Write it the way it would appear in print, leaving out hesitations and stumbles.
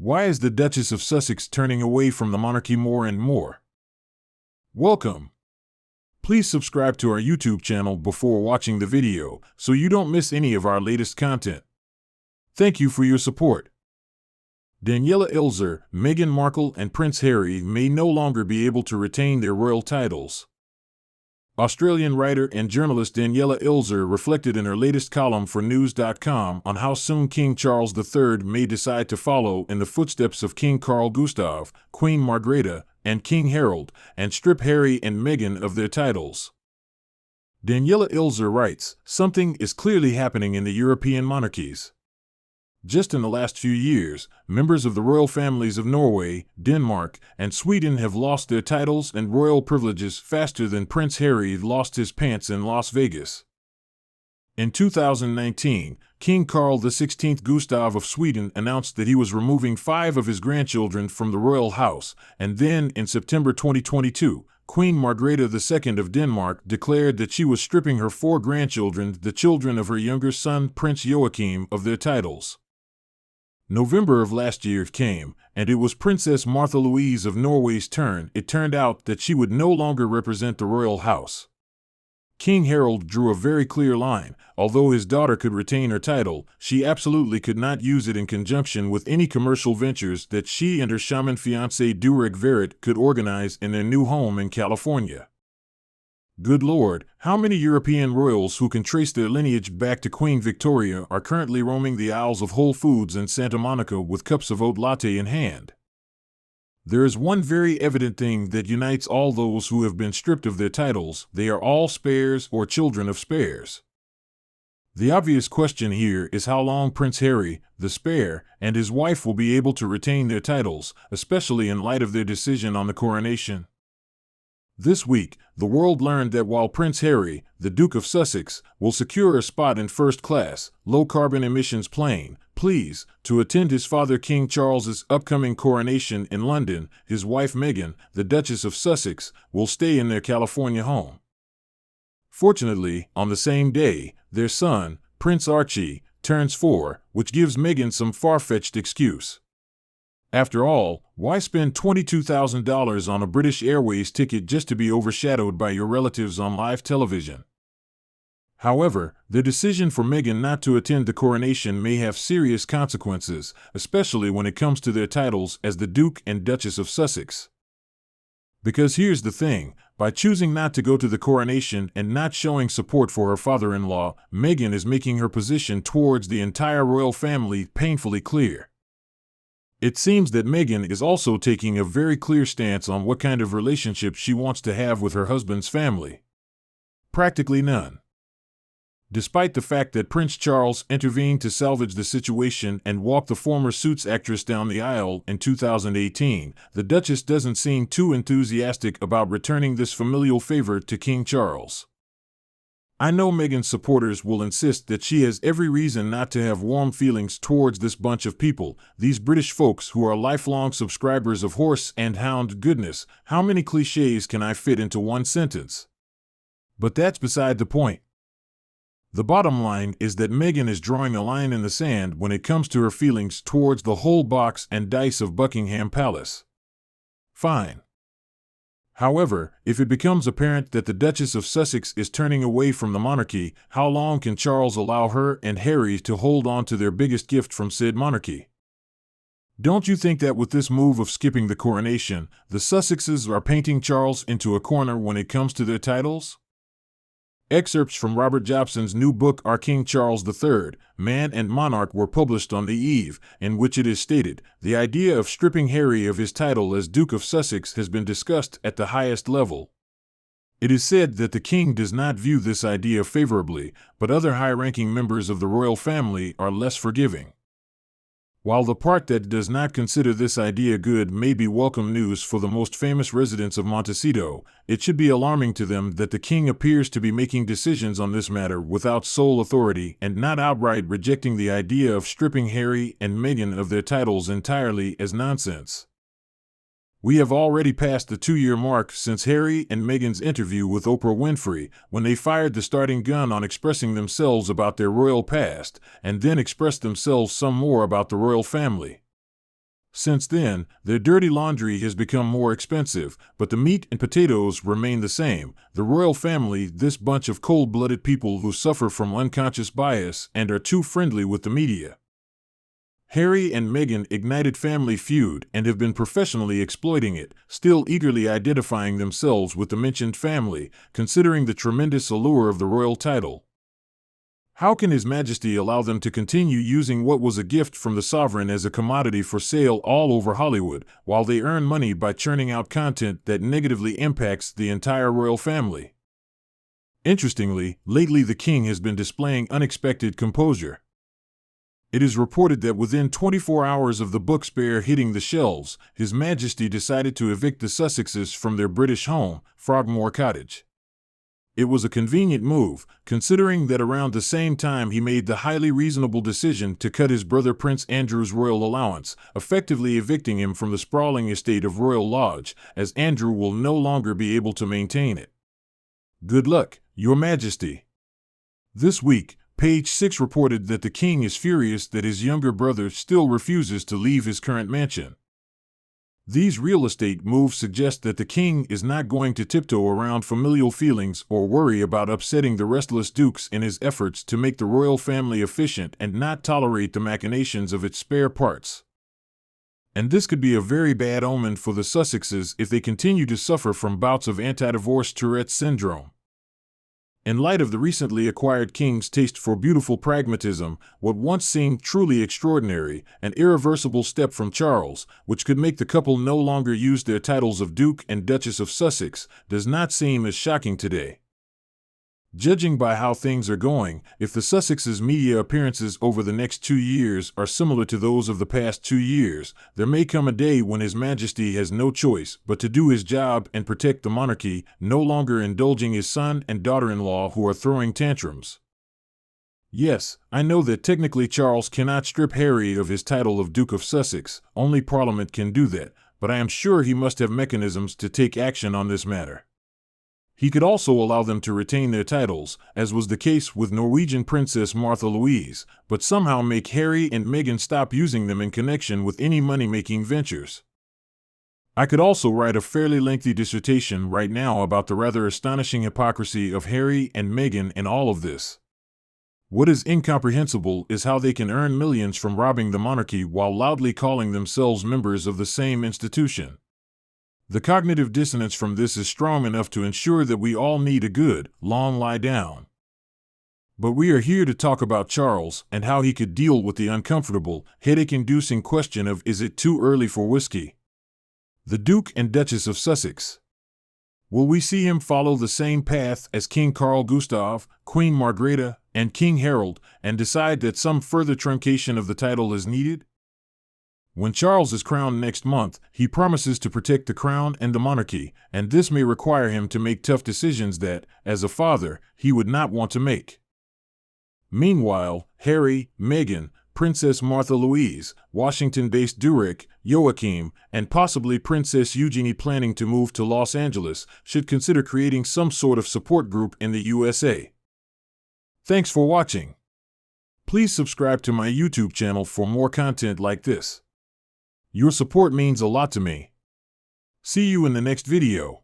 Why is the Duchess of Sussex turning away from the monarchy more and more? Welcome! Please subscribe to our YouTube channel before watching the video so you don't miss any of our latest content. Thank you for your support. Daniela Ilzer, Meghan Markle and Prince Harry may no longer be able to retain their royal titles. Australian writer and journalist Daniela Ilzer reflected in her latest column for News.com on how soon King Charles III may decide to follow in the footsteps of King Carl Gustaf, Queen Margrethe, and King Harold, and strip Harry and Meghan of their titles. Daniela Ilzer writes, "Something is clearly happening in the European monarchies. Just in the last few years, members of the royal families of Norway, Denmark, and Sweden have lost their titles and royal privileges faster than Prince Harry lost his pants in Las Vegas." In 2019, King Carl XVI Gustaf of Sweden announced that he was removing 5 of his grandchildren from the royal house, and then, in September 2022, Queen Margrethe II of Denmark declared that she was stripping her 4 grandchildren, the children of her younger son Prince Joachim, of their titles. November of last year came, and it was Princess Martha Louise of Norway's turn. It turned out that she would no longer represent the royal house. King Harold drew a very clear line. Although his daughter could retain her title, she absolutely could not use it in conjunction with any commercial ventures that she and her shaman fiancé Durek Verrett could organize in their new home in California. Good Lord, how many European royals who can trace their lineage back to Queen Victoria are currently roaming the aisles of Whole Foods in Santa Monica with cups of oat latte in hand? There is one very evident thing that unites all those who have been stripped of their titles: they are all spares or children of spares. The obvious question here is how long Prince Harry, the spare, and his wife will be able to retain their titles, especially in light of their decision on the coronation. This week, the world learned that while Prince Harry, the Duke of Sussex, will secure a spot in first-class, low-carbon emissions plane, please, to attend his father King Charles's upcoming coronation in London, his wife Meghan, the Duchess of Sussex, will stay in their California home. Fortunately, on the same day, their son, Prince Archie, turns 4, which gives Meghan some far-fetched excuse. After all, why spend $22,000 on a British Airways ticket just to be overshadowed by your relatives on live television? However, the decision for Meghan not to attend the coronation may have serious consequences, especially when it comes to their titles as the Duke and Duchess of Sussex. Because here's the thing, by choosing not to go to the coronation and not showing support for her father-in-law, Meghan is making her position towards the entire royal family painfully clear. It seems that Meghan is also taking a very clear stance on what kind of relationship she wants to have with her husband's family. Practically none. Despite the fact that Prince Charles intervened to salvage the situation and walk the former Suits actress down the aisle in 2018, the Duchess doesn't seem too enthusiastic about returning this familial favor to King Charles. I know Meghan's supporters will insist that she has every reason not to have warm feelings towards this bunch of people, these British folks who are lifelong subscribers of horse and hound goodness. How many cliches can I fit into one sentence? But that's beside the point. The bottom line is that Meghan is drawing a line in the sand when it comes to her feelings towards the whole box and dice of Buckingham Palace. Fine. However, if it becomes apparent that the Duchess of Sussex is turning away from the monarchy, how long can Charles allow her and Harry to hold on to their biggest gift from said monarchy? Don't you think that with this move of skipping the coronation, the Sussexes are painting Charles into a corner when it comes to their titles? Excerpts from Robert Jobson's new book Our King Charles III, Man and Monarch were published on the eve, in which it is stated, the idea of stripping Harry of his title as Duke of Sussex has been discussed at the highest level. It is said that the king does not view this idea favorably, but other high-ranking members of the royal family are less forgiving. While the part that does not consider this idea good may be welcome news for the most famous residents of Montecito, it should be alarming to them that the king appears to be making decisions on this matter without sole authority and not outright rejecting the idea of stripping Harry and Meghan of their titles entirely as nonsense. We have already passed the 2-year mark since Harry and Meghan's interview with Oprah Winfrey, when they fired the starting gun on expressing themselves about their royal past, and then expressed themselves some more about the royal family. Since then, their dirty laundry has become more expensive, but the meat and potatoes remain the same. The royal family, this bunch of cold-blooded people who suffer from unconscious bias and are too friendly with the media. Harry and Meghan ignited family feud and have been professionally exploiting it, still eagerly identifying themselves with the mentioned family, considering the tremendous allure of the royal title. How can His Majesty allow them to continue using what was a gift from the sovereign as a commodity for sale all over Hollywood, while they earn money by churning out content that negatively impacts the entire royal family? Interestingly, lately the king has been displaying unexpected composure. It is reported that within 24 hours of the book Spare hitting the shelves, His Majesty decided to evict the Sussexes from their British home, Frogmore Cottage. It was a convenient move, considering that around the same time he made the highly reasonable decision to cut his brother Prince Andrew's royal allowance, effectively evicting him from the sprawling estate of Royal Lodge, as Andrew will no longer be able to maintain it. Good luck, Your Majesty. This week, Page 6 reported that the king is furious that his younger brother still refuses to leave his current mansion. These real estate moves suggest that the king is not going to tiptoe around familial feelings or worry about upsetting the restless dukes in his efforts to make the royal family efficient and not tolerate the machinations of its spare parts. And this could be a very bad omen for the Sussexes if they continue to suffer from bouts of anti-divorce Tourette's syndrome. In light of the recently acquired king's taste for beautiful pragmatism, what once seemed truly extraordinary, an irreversible step from Charles, which could make the couple no longer use their titles of Duke and Duchess of Sussex, does not seem as shocking today. Judging by how things are going, if the Sussexes' media appearances over the next 2 years are similar to those of the past 2 years, there may come a day when His Majesty has no choice but to do his job and protect the monarchy, no longer indulging his son and daughter-in-law who are throwing tantrums. Yes, I know that technically Charles cannot strip Harry of his title of Duke of Sussex, only Parliament can do that, but I am sure he must have mechanisms to take action on this matter. He could also allow them to retain their titles, as was the case with Norwegian Princess Martha Louise, but somehow make Harry and Meghan stop using them in connection with any money-making ventures. I could also write a fairly lengthy dissertation right now about the rather astonishing hypocrisy of Harry and Meghan in all of this. What is incomprehensible is how they can earn millions from robbing the monarchy while loudly calling themselves members of the same institution. The cognitive dissonance from this is strong enough to ensure that we all need a good, long lie down. But we are here to talk about Charles and how he could deal with the uncomfortable, headache-inducing question of is it too early for whiskey? The Duke and Duchess of Sussex. Will we see him follow the same path as King Carl Gustaf, Queen Margrethe, and King Harold, and decide that some further truncation of the title is needed? When Charles is crowned next month, he promises to protect the crown and the monarchy, and this may require him to make tough decisions that, as a father, he would not want to make. Meanwhile, Harry, Meghan, Princess Martha Louise, Washington-based Durek, Joachim, and possibly Princess Eugenie planning to move to Los Angeles should consider creating some sort of support group in the USA. Thanks for watching. Please subscribe to my YouTube channel for more content like this. Your support means a lot to me. See you in the next video.